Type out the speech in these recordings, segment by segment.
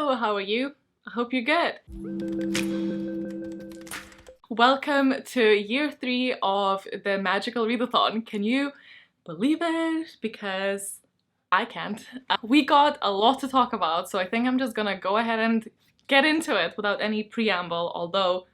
Hello, how are you? I hope you're good. Welcome to year 3 of the magical readathon. Can you believe it? Because I can't. We got a lot to talk about, so I think I'm just gonna go ahead and get into it without any preamble, although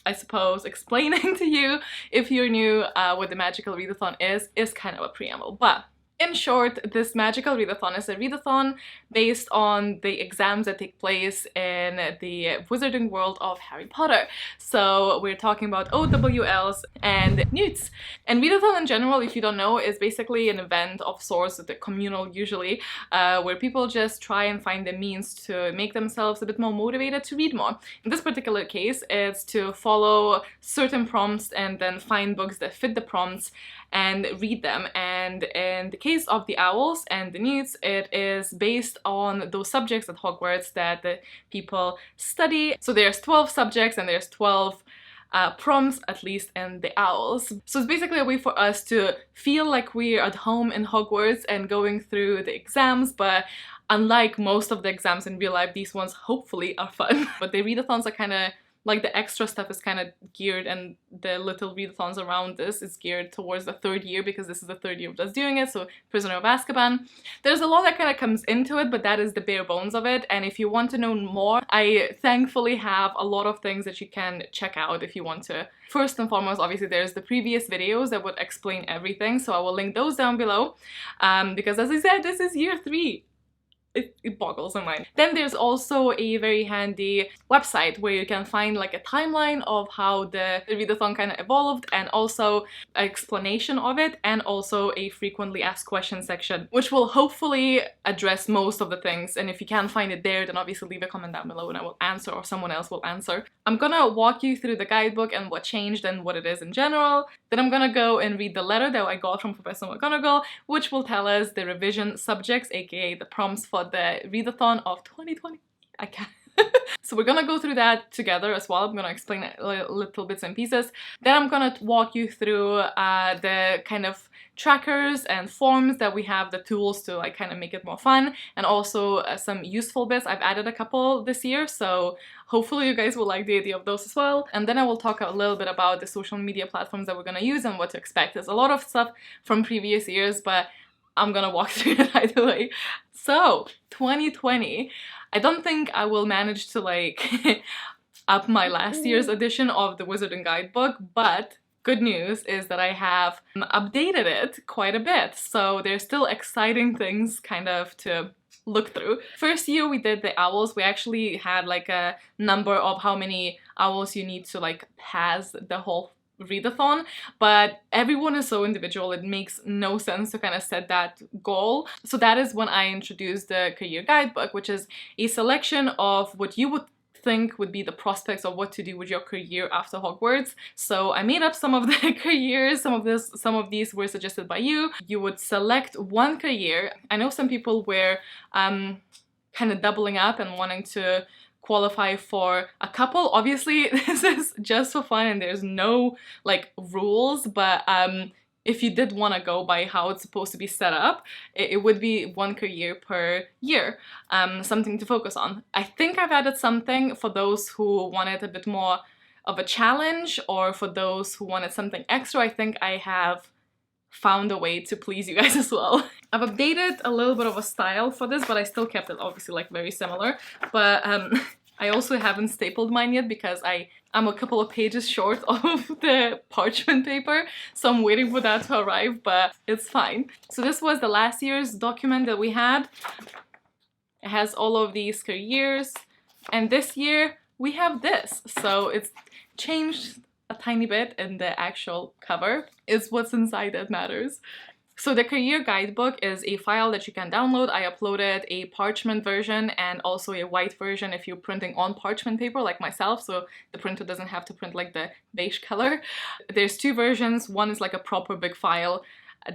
I suppose explaining to you, if you're new, what the magical readathon is kind of a preamble. But in short, this magical readathon is a readathon based on the exams that take place in the wizarding world of Harry Potter. So we're talking about O.W.L.s and newts. And readathon in general, if you don't know, is basically an event of sorts, the communal usually, where people just try and find the means to make themselves a bit more motivated to read more. In this particular case, it's to follow certain prompts and then find books that fit the prompts and read them. And in the case of the owls and the newts, it is based on those subjects at Hogwarts that the people study. So there's 12 subjects and there's 12 prompts, at least in the owls. So it's basically a way for us to feel like we're at home in Hogwarts and going through the exams, but unlike most of the exams in real life, these ones hopefully are fun. But the readathons are kind of like, the extra stuff is kind of geared, and the little readathons around this is geared towards the 3rd year, because this is the 3rd year of us doing it, so Prisoner of Azkaban. There's a lot that kind of comes into it, but that is the bare bones of it, and if you want to know more, I thankfully have a lot of things that you can check out if you want to. First and foremost, obviously, there's the previous videos that would explain everything, so I will link those down below, because as I said, this is year 3. It boggles my mind. Then there's also a very handy website where you can find like a timeline of how the readathon kind of evolved, and also an explanation of it, and also a frequently asked questions section, which will hopefully address most of the things. And if you can't find it there, then obviously leave a comment down below and I will answer, or someone else will answer. I'm gonna walk you through the guidebook and what changed and what it is in general. Then I'm gonna go and read the letter that I got from Professor McGonagall, which will tell us the revision subjects, aka the prompts for the readathon of 2020. I can't. So we're gonna go through that together as well. I'm gonna explain it little bits and pieces. Then I'm gonna walk you through the kind of trackers and forms that we have, the tools to like kind of make it more fun, and also some useful bits. I've added a couple this year, so hopefully you guys will like the idea of those as well. And then I will talk a little bit about the social media platforms that we're gonna use and what to expect. There's a lot of stuff from previous years, but I'm gonna walk through it either way. So, 2020. I don't think I will manage to like up my last year's edition of the Wizarding Guidebook, but good news is that I have updated it quite a bit. So there's still exciting things kind of to look through. First year we did the owls. We actually had like a number of how many owls you need to like pass the whole readathon, but everyone is so individual, it makes no sense to kind of set that goal. So that is when I introduced the career guidebook, which is a selection of what you would think would be the prospects of what to do with your career after Hogwarts. So I made up some of the careers, some of these were suggested by you. You would select one career. I know some people were kind of doubling up and wanting to qualify for a couple. Obviously this is just for fun and there's no like rules, but if you did want to go by how it's supposed to be set up, it would be one career per year, something to focus on. I think I've added something for those who wanted a bit more of a challenge, or for those who wanted something extra. I think I have found a way to please you guys as well. I've updated a little bit of a style for this, but I still kept it obviously like very similar. But I also haven't stapled mine yet because I'm a couple of pages short of the parchment paper, so I'm waiting for that to arrive, but it's fine. So this was the last year's document that we had. It has all of these careers, and this year we have this. So it's changed a tiny bit in the actual cover. It's what's inside that matters. So the career guidebook is a file that you can download. I uploaded a parchment version and also a white version if you're printing on parchment paper like myself, so the printer doesn't have to print like the beige color. There's 2 versions. One is like a proper big file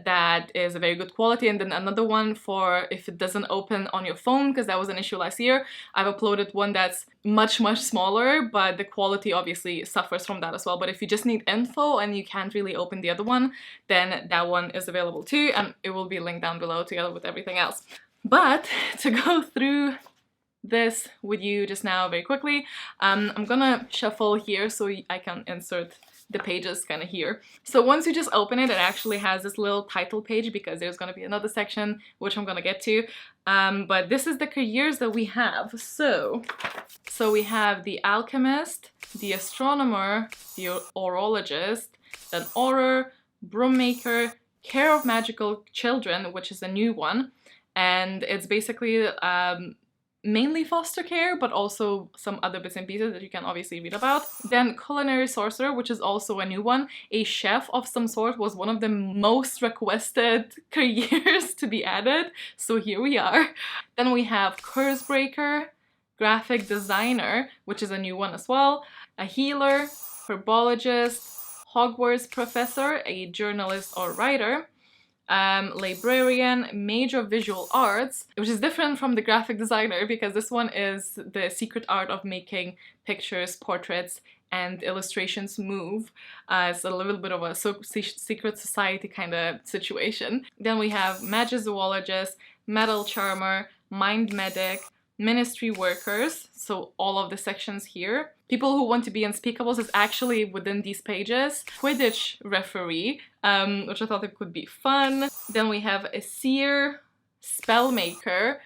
that is a very good quality, and then another one for if it doesn't open on your phone, because that was an issue last year. I've uploaded one that's much smaller, but the quality obviously suffers from that as well. But if you just need info and you can't really open the other one, then that one is available too, and it will be linked down below together with everything else. But to go through this with you just now very quickly. I'm gonna shuffle here so I can insert the pages kind of here. So once you just open it, it actually has this little title page because there's gonna be another section which I'm gonna get to. But this is the careers that we have. So we have the alchemist, the astronomer, the orologist, an augur, broom maker, care of magical children, which is a new one, and it's basically mainly foster care, but also some other bits and pieces that you can obviously read about. Then culinary sorcerer, which is also a new one. A chef of some sort was one of the most requested careers to be added, so here we are. Then we have curse breaker, graphic designer, which is a new one as well, a healer, herbologist, Hogwarts professor, a journalist or writer, librarian, mage of visual arts, which is different from the graphic designer because this one is the secret art of making pictures, portraits, and illustrations move. It's a little bit of a secret society kind of situation. Then we have magizoologist, metal charmer, mind medic, ministry workers, so all of the sections here. People who want to be unspeakables is actually within these pages. Quidditch referee, which I thought it could be fun. Then we have a seer, spellmaker,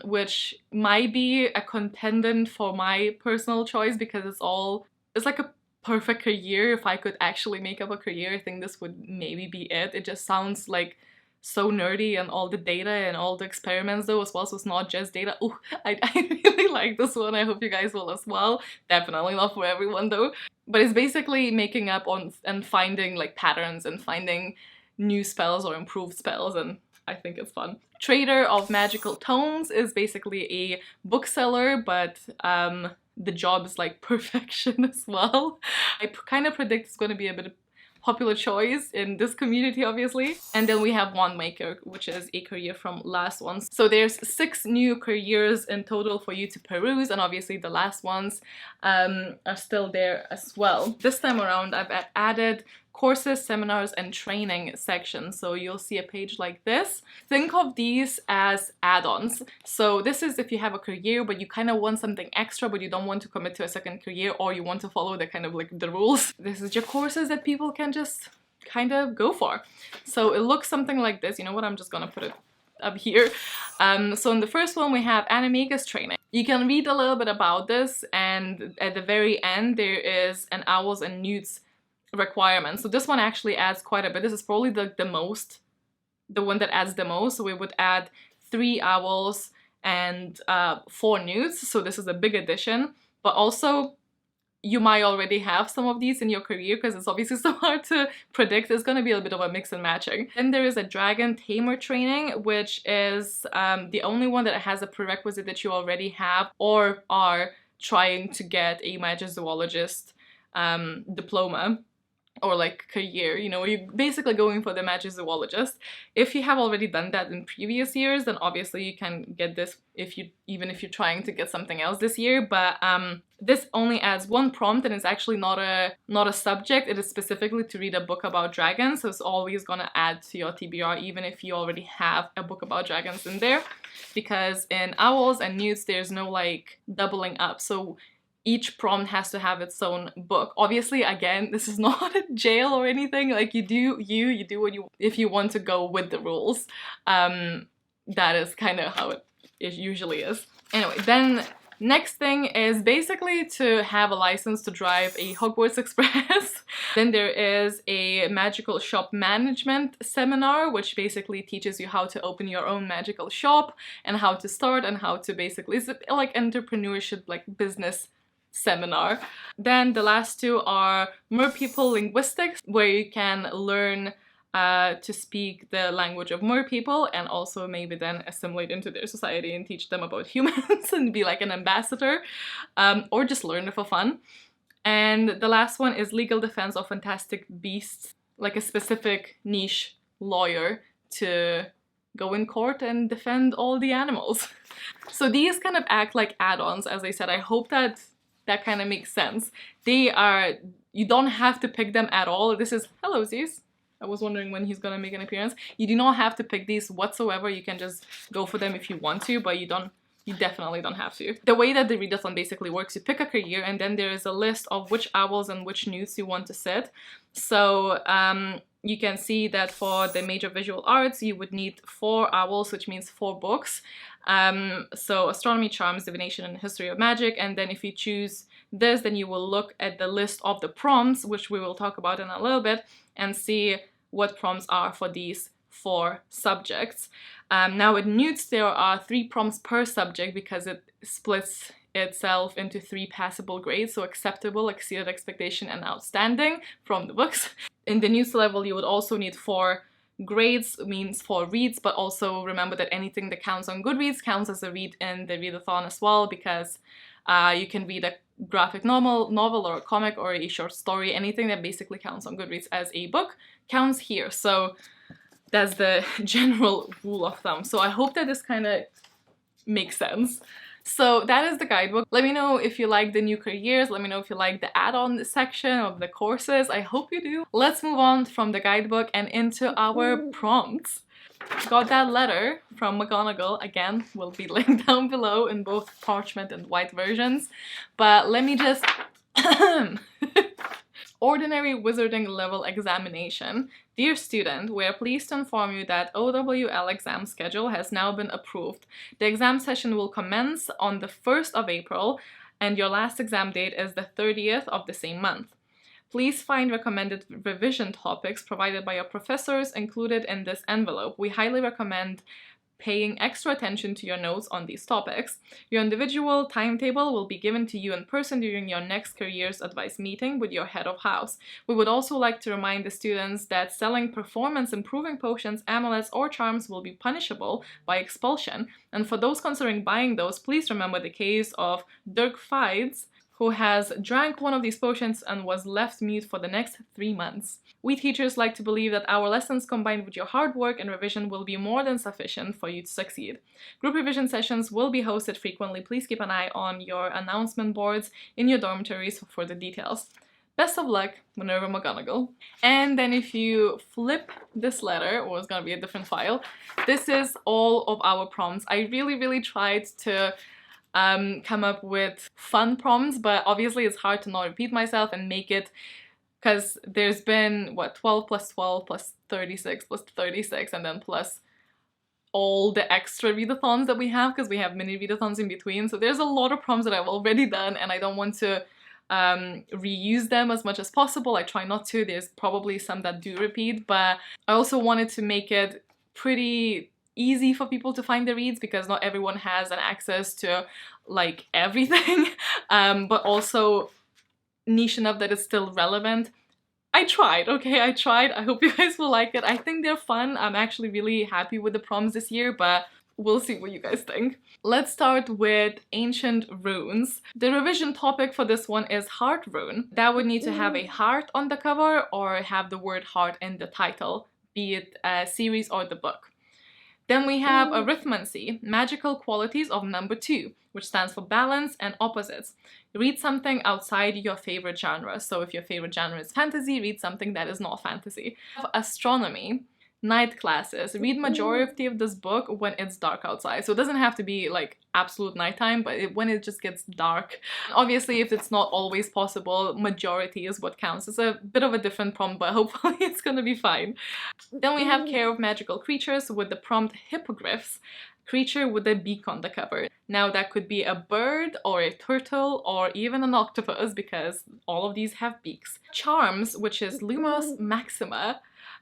which might be a contendant for my personal choice because it's like a perfect career. If I could actually make up a career, I think this would maybe be it. It just sounds like so nerdy, and all the data and all the experiments though as well, so it's not just data. Ooh, I really like this one. I hope you guys will as well. Definitely not for everyone though. But it's basically making up on and finding like patterns and finding new spells or improved spells, and I think it's fun. Trader of magical tomes is basically a bookseller, but the job is like perfection as well. I kind of predict it's going to be a bit popular choice in this community, obviously. And then we have wand maker, which is a career from last ones. So there's 6 new careers in total for you to peruse, and obviously the last ones are still there as well. This time around I've added courses, seminars, and training sections. So you'll see a page like this. Think of these as add-ons. So this is if you have a career but you kind of want something extra but you don't want to commit to a second career, or you want to follow the kind of like the rules. This is your courses that people can just kind of go for. So it looks something like this. You know what, I'm just gonna put it up here. So in the first one we have Animagus training. You can read a little bit about this, and at the very end there is an owls and newts requirement. So this one actually adds quite a bit. This is probably the one that adds the most. So we would add 3 owls and 4 newts. So this is a big addition, but also you might already have some of these in your career because it's obviously so hard to predict. It's going to be a bit of a mix and matching. Then there is a dragon tamer training, which is the only one that has a prerequisite that you already have or are trying to get a magizoologist diploma or like career, you know, you're basically going for the magizoologist. If you have already done that in previous years, then obviously you can get this even if you're trying to get something else this year. But this only adds 1 prompt, and it's actually not a subject. It is specifically to read a book about dragons, so it's always gonna add to your TBR even if you already have a book about dragons in there, because in owls and newts there's no like doubling up. So each prompt has to have its own book. Obviously, again, this is not a jail or anything. Like you do what you, if you want to go with the rules. That is kind of how it usually is. Anyway, then next thing is basically to have a license to drive a Hogwarts Express. Then there is a magical shop management seminar, which basically teaches you how to open your own magical shop and how to start and how to basically, it's like entrepreneurship, like business seminar. Then the last 2 are merpeople linguistics, where you can learn to speak the language of merpeople and also maybe then assimilate into their society and teach them about humans and be like an ambassador, or just learn it for fun. And the last one is legal defense of fantastic beasts, like a specific niche lawyer to go in court and defend all the animals. So these kind of act like add-ons, as I said. I hope that kind of makes sense. You don't have to pick them at all. This is, hello Zeus. I was wondering when he's gonna make an appearance. You do not have to pick these whatsoever. You can just go for them if you want to, but you you definitely don't have to. The way that the readathon basically works, you pick a career and then there is a list of which owls and which newts you want to sit. So you can see that for the major visual arts you would need 4 owls, which means 4 books. So astronomy, charms, divination, and history of magic. And then if you choose this, then you will look at the list of the prompts, which we will talk about in a little bit, and see what prompts are for these 4 subjects. Now with newts there are 3 prompts per subject because it splits itself into 3 passable grades, so acceptable, exceeded expectation, and outstanding from the books. In the newts level you would also need 4 grades, means 4 reads, but also remember that anything that counts on Goodreads counts as a read in the readathon as well, because you can read a graphic novel or a comic or a short story, anything that basically counts on Goodreads as a book counts here. So that's the general rule of thumb. So I hope that this kind of makes sense. So that is the guidebook. Let me know if you like the new careers. Let me know if you like the add-on section of the courses. I hope you do. Let's move on from the guidebook and into our prompts. Got that letter from McGonagall. Again, will be linked down below in both parchment and white versions. But let me just... Ordinary Wizarding Level Examination. Dear student, we are pleased to inform you that O.W.L. exam schedule has now been approved. The exam session will commence on the 1st of April and your last exam date is the 30th of the same month. Please find recommended revision topics provided by your professors included in this envelope. We highly recommend paying extra attention to your notes on these topics. Your individual timetable will be given to you in person during your next careers advice meeting with your head of house. We would also like to remind the students that selling performance improving potions, amulets, or charms will be punishable by expulsion. And for those considering buying those, please remember the case of Dirk Fides, who has drank one of these potions and was left mute for the next 3 months. We teachers like to believe that our lessons combined with your hard work and revision will be more than sufficient for you to succeed. Group revision sessions will be hosted frequently. Please keep an eye on your announcement boards in your dormitories for further details. Best of luck, Minerva McGonagall. And then if you flip this letter, or it's gonna be a different file, this is all of our prompts. I really tried to come up with fun prompts, but obviously it's hard to not repeat myself and make it, because there's been what, 12 plus 12 plus 36 plus 36 and then plus all the extra readathons that we have, because we have mini readathons in between. So there's a lot of prompts that I've already done and I don't want to reuse them as much as possible. I try not to. There's probably some that do repeat, but I also wanted to make it pretty easy for people to find the reads, because not everyone has an access to like everything, but also niche enough that it's still relevant. I tried, okay, I tried. I hope you guys will like it. I think they're fun. I'm actually really happy with the prompts this year, but we'll see what you guys think. Let's start with Ancient Runes. The revision topic for this one is Heart Rune. That would need to have a heart on the cover or have the word heart in the title, be it a series or the book. Then we have Arithmancy, magical qualities of number 2, which stands for balance and opposites. Read something outside your favorite genre. So if your favorite genre is fantasy, read something that is not fantasy. Astronomy, night classes. Read majority of this book when it's dark outside. So it doesn't have to be like absolute nighttime, but when it just gets dark. Obviously, if it's not always possible, majority is what counts. It's a bit of a different prompt, but hopefully it's gonna be fine. Then we have Care of Magical Creatures with the prompt Hippogriffs, creature with a beak on the cover. Now that could be a bird or a turtle or even an octopus, because all of these have beaks. Charms, which is Lumos Maxima,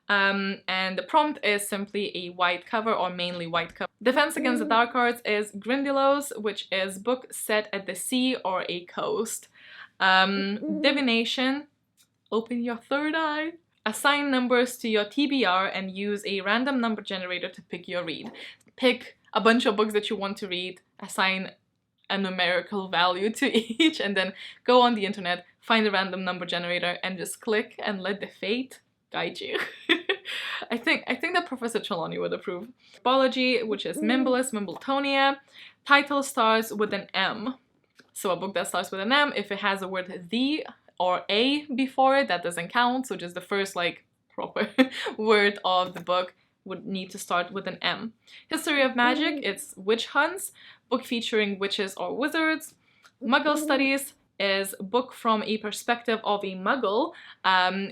and the prompt is simply a white cover or mainly white cover. Defense Against the Dark Arts is Grindylows, which is book set at the sea or a coast. Divination, open your third eye. Assign numbers to your TBR and use a random number generator to pick your read. Pick a bunch of books that you want to read, assign a numerical value to each, and then go on the internet, find a random number generator, and just click and let the fate guide you. I think that Professor Trelawney would approve. Biology, which is Mimbless, Mimbletonia. Title starts with an M. So a book that starts with an M, if it has a word the or a before it, that doesn't count. So just the first like proper word of the book would need to start with an M. History of Magic, it's Witch Hunts, book featuring witches or wizards. Muggle Studies is book from a perspective of a Muggle,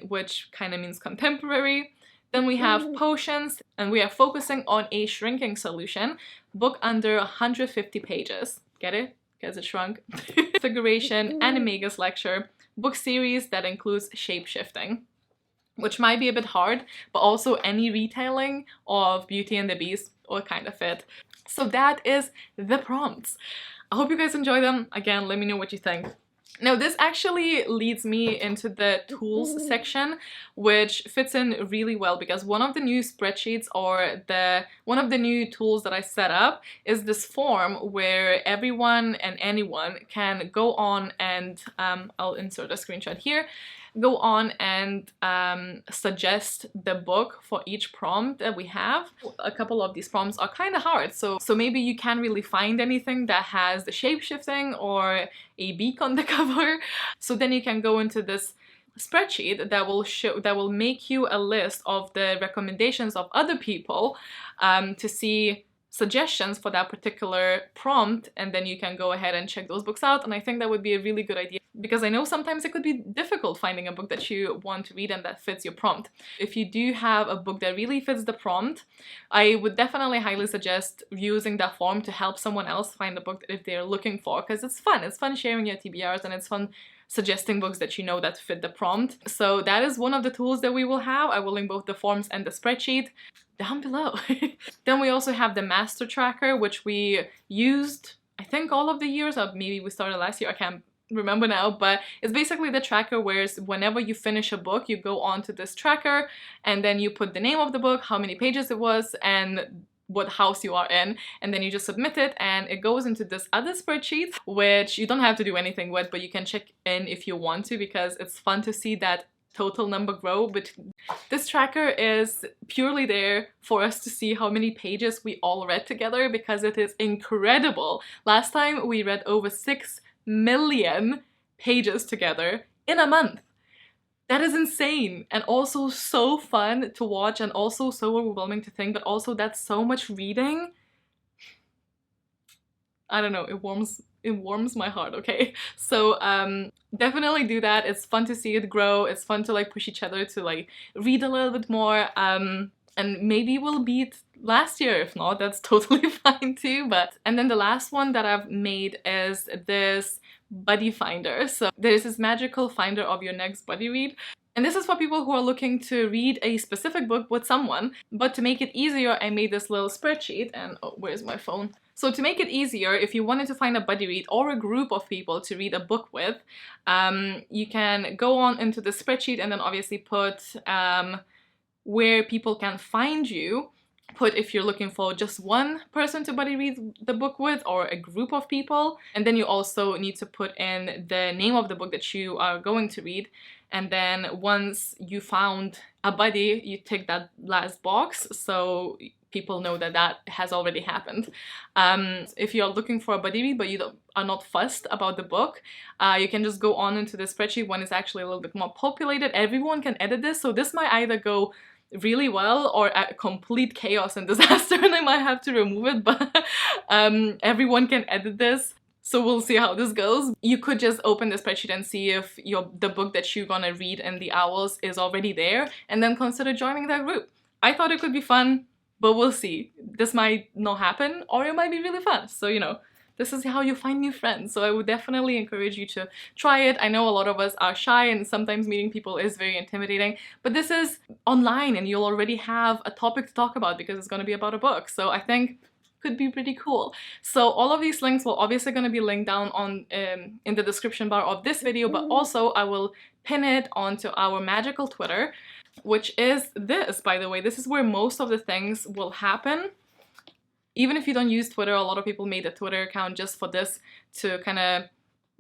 which kind of means contemporary. Then we have Potions, and we are focusing on a shrinking solution, book under 150 pages. Get it? Because it shrunk. Figuration, Animagus lecture, book series that includes shape-shifting, which might be a bit hard, but also any retelling of Beauty and the Beast will kind of fit. So that is the prompts. I hope you guys enjoy them. Again, let me know what you think. Now, this actually leads me into the tools section, which fits in really well because one of the new spreadsheets or one of the new tools that I set up is this form where everyone and anyone can go on and, I'll insert a screenshot here, go on and suggest the book for each prompt that we have. A couple of these prompts are kind of hard, so maybe you can't really find anything that has the shape-shifting or a beak on the cover. So then you can go into this spreadsheet that will make you a list of the recommendations of other people to see suggestions for that particular prompt, and then you can go ahead and check those books out. And I think that would be a really good idea because I know sometimes it could be difficult finding a book that you want to read and that fits your prompt. If you do have a book that really fits the prompt, I would definitely highly suggest using that form to help someone else find the book if they're looking for, because it's fun. It's fun sharing your TBRs and it's fun suggesting books that you know that fit the prompt. So that is one of the tools that we will have. I will link both the forms and the spreadsheet down below. Then we also have the master tracker, which we used, I think, all of the years, or maybe we started last year, I can't remember now, but it's basically the tracker where whenever you finish a book, you go on to this tracker and then you put the name of the book, how many pages it was, and what house you are in, and then you just submit it and it goes into this other spreadsheet, which you don't have to do anything with, but you can check in if you want to because it's fun to see that total number grow. But this tracker is purely there for us to see how many pages we all read together because it is incredible. Last time we read over 6 million pages together in a month. That is insane and also so fun to watch and also so overwhelming to think, but also that's so much reading. I don't know, it warms my heart, okay? So definitely do that. It's fun to see it grow. It's fun to like push each other to like read a little bit more, and maybe we'll beat last year. If not, that's totally fine too. And then the last one that I've made is this buddy finder. So there's this magical finder of your next buddy read. And this is for people who are looking to read a specific book with someone, but to make it easier, I made this little spreadsheet and oh, where's my phone? So to make it easier, if you wanted to find a buddy read or a group of people to read a book with, you can go on into the spreadsheet and then obviously put where people can find you. Put if you're looking for just one person to buddy read the book with or a group of people. And then you also need to put in the name of the book that you are going to read. And then once you found a buddy, you tick that last box so people know that that has already happened. If you're looking for a buddy read but you are not fussed about the book, you can just go on into the spreadsheet when it's actually a little bit more populated. Everyone can edit this, so this might either go really well or a complete chaos and disaster and I might have to remove it, but everyone can edit this. So we'll see how this goes. You could just open the spreadsheet and see if the book that you're gonna read in the Owls is already there and then consider joining that group. I thought it could be fun, but we'll see. This might not happen or it might be really fun. So, you know, this is how you find new friends. So I would definitely encourage you to try it. I know a lot of us are shy and sometimes meeting people is very intimidating, but this is online and you'll already have a topic to talk about because it's going to be about a book. So I think could be pretty cool. So all of these links will obviously going to be linked down on in the description bar of this video, but also I will pin it onto our magical Twitter, which is this, by the way. This is where most of the things will happen. Even if you don't use Twitter, a lot of people made a Twitter account just for this to kind of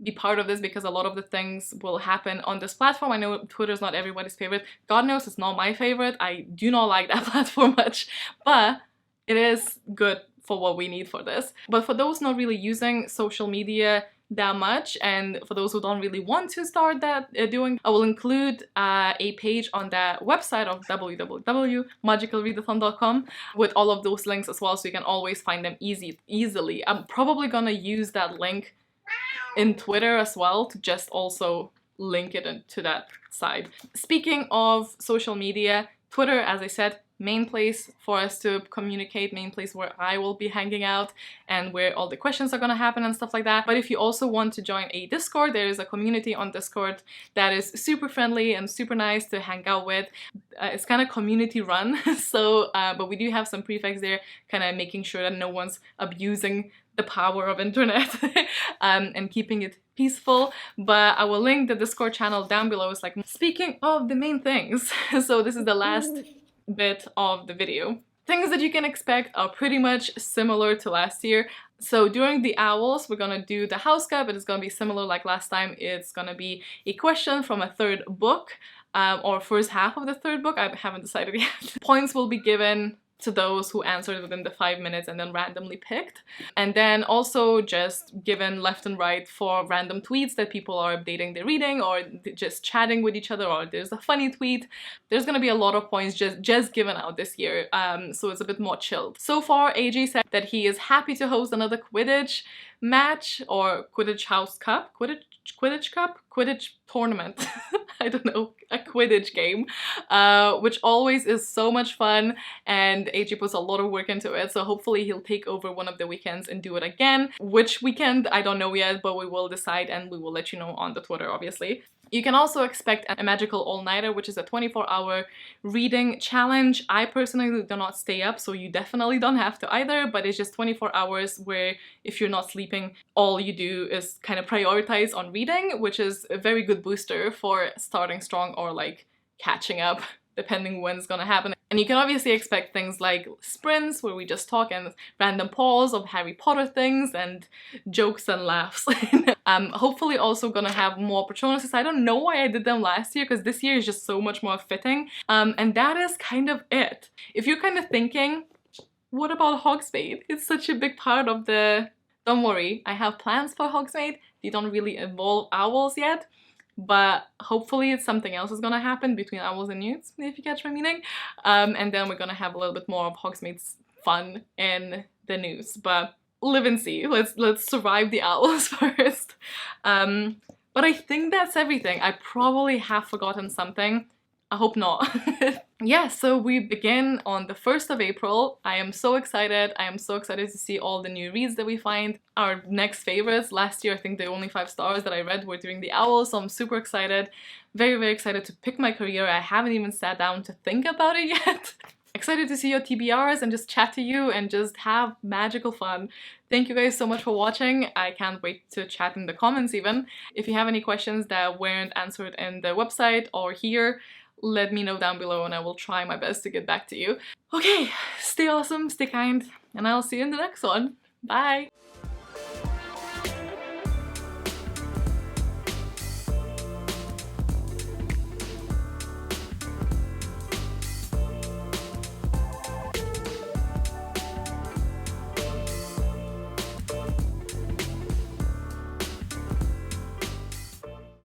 be part of this because a lot of the things will happen on this platform. I know Twitter's not everybody's favorite. God knows it's not my favorite. I do not like that platform much, but it is good for what we need for this. But for those not really using social media that much, and for those who don't really want to start that doing, I will include a page on that website of www.magicalreadathon.com with all of those links as well, so you can always find them easily. I'm probably gonna use that link in Twitter as well to just also link it to that side. Speaking of social media, Twitter, as I said, main place for us to communicate, main place where I will be hanging out and where all the questions are gonna happen and stuff like that. But if you also want to join a Discord, there is a community on Discord that is super friendly and super nice to hang out with. It's kind of community run, so but we do have some prefects there, kind of making sure that no one's abusing the power of internet and keeping it peaceful. But I will link the Discord channel down below. It's like, speaking of the main things, so this is the last bit of the video. Things that you can expect are pretty much similar to last year. So during the Owls, we're gonna do the house cup, but it's gonna be similar like last time. It's gonna be a question from a third book, or first half of the third book. I haven't decided yet. Points will be given to those who answered within the 5 minutes and then randomly picked. And then also just given left and right for random tweets that people are updating their reading or just chatting with each other, or there's a funny tweet. There's gonna be a lot of points just given out this year, so it's a bit more chilled. So far, AJ said that he is happy to host another Quidditch match or Quidditch House Cup, Quidditch tournament. I don't know, a Quidditch game, which always is so much fun, and AJ puts a lot of work into it, so hopefully he'll take over one of the weekends and do it again. Which weekend, I don't know yet, but we will decide and we will let you know on the Twitter, obviously. You can also expect a magical all-nighter, which is a 24-hour reading challenge. I personally do not stay up, so you definitely don't have to either, but it's just 24 hours where if you're not sleeping, all you do is kind of prioritize on reading, which is a very good booster for starting strong or like catching up, depending when it's gonna happen. And you can obviously expect things like sprints where we just talk and random pause of Harry Potter things and jokes and laughs. Hopefully also gonna have more Patronuses. I don't know why I did them last year, because this year is just so much more fitting. And that is kind of it. If you're kind of thinking, what about Hogsmeade? It's such a big part of the... Don't worry, I have plans for Hogsmeade. They don't really involve owls yet, but hopefully it's something else is gonna happen between owls and newts, if you catch my meaning. And then we're gonna have a little bit more of Hogsmeade's fun in the news, but live and see. Let's survive the owls first. But I think that's everything. I probably have forgotten something. I hope not. Yeah, so we begin on the 1st of April. I am so excited. I am so excited to see all the new reads that we find. Our next favorites. Last year, I think the only 5 stars that I read were during the Owls, so I'm super excited. Very, very excited to pick my career. I haven't even sat down to think about it yet. Excited to see your TBRs and just chat to you and just have magical fun. Thank you guys so much for watching. I can't wait to chat in the comments even. If you have any questions that weren't answered in the website or here, let me know down below and I will try my best to get back to you. Okay, stay awesome, stay kind, and I'll see you in the next one. Bye!